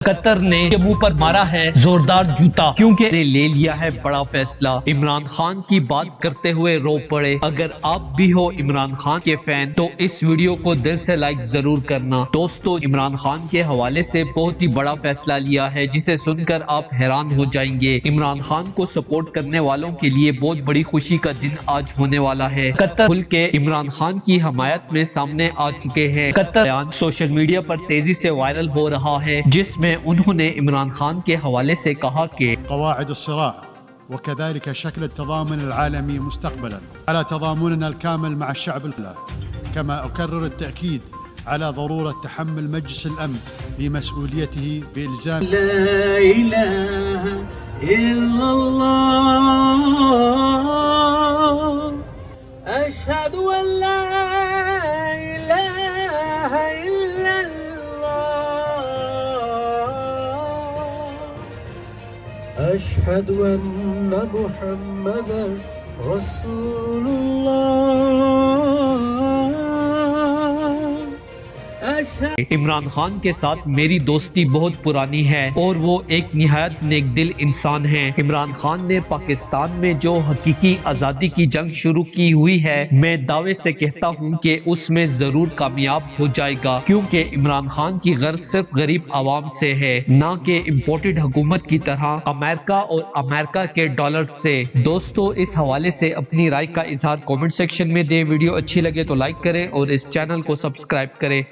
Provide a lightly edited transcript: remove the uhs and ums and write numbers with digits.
Qatar ने के मुंह पर मारा है जोरदार जूता, क्योंकि ने ले लिया है बड़ा फैसला। इमरान खान की बात करते हुए रो पड़े। अगर आप भी हो इमरान खान के फैन तो इस वीडियो को दिल से लाइक जरूर करना। दोस्तों, इमरान खान के हवाले से बहुत ही बड़ा फैसला लिया है जिसे सुनकर आप हैरान हो जाएंगे। इमरान खान को सपोर्ट करने वालों के लिए बहुत बड़ी खुशी का दिन आज होने वाला है। कतर खुल के इमरान खान की हमायत में सामने आ चुके हैं। कतर बयान सोशल मीडिया पर तेजी से वायरल हो रहा है, जिसमें उन्होंने इमरान खान के हवाले से कहा कि قواعد الصراع وكذلك شكل التضامن العالمي مستقبلا على تضامننا الكامل مع الشعب الفلسطيني، كما أكرر التأكيد على ضرورة تحمل مجلس الأمن لمسؤوليته بإلزام لا إله إلا الله أشهد أن لا إله إلا الله أشهد أن محمدا رسول الله इमरान खान के साथ मेरी दोस्ती बहुत पुरानी है और वो एक निहायत नेक दिल इंसान है। इमरान खान ने पाकिस्तान में जो हकीकी आज़ादी की जंग शुरू की हुई है, मैं दावे से कहता हूँ कि उसमें जरूर कामयाब हो जाएगा, क्योंकि इमरान खान की गर्ज सिर्फ गरीब आवाम से है, ना कि इम्पोर्टेड हुकूमत की तरह अमेरिका और अमेरिका के डॉलर से। दोस्तों, इस हवाले से अपनी राय का इजहार कमेंट सेक्शन में दें। वीडियो अच्छी लगे तो लाइक करें और इस चैनल को सब्सक्राइब करें।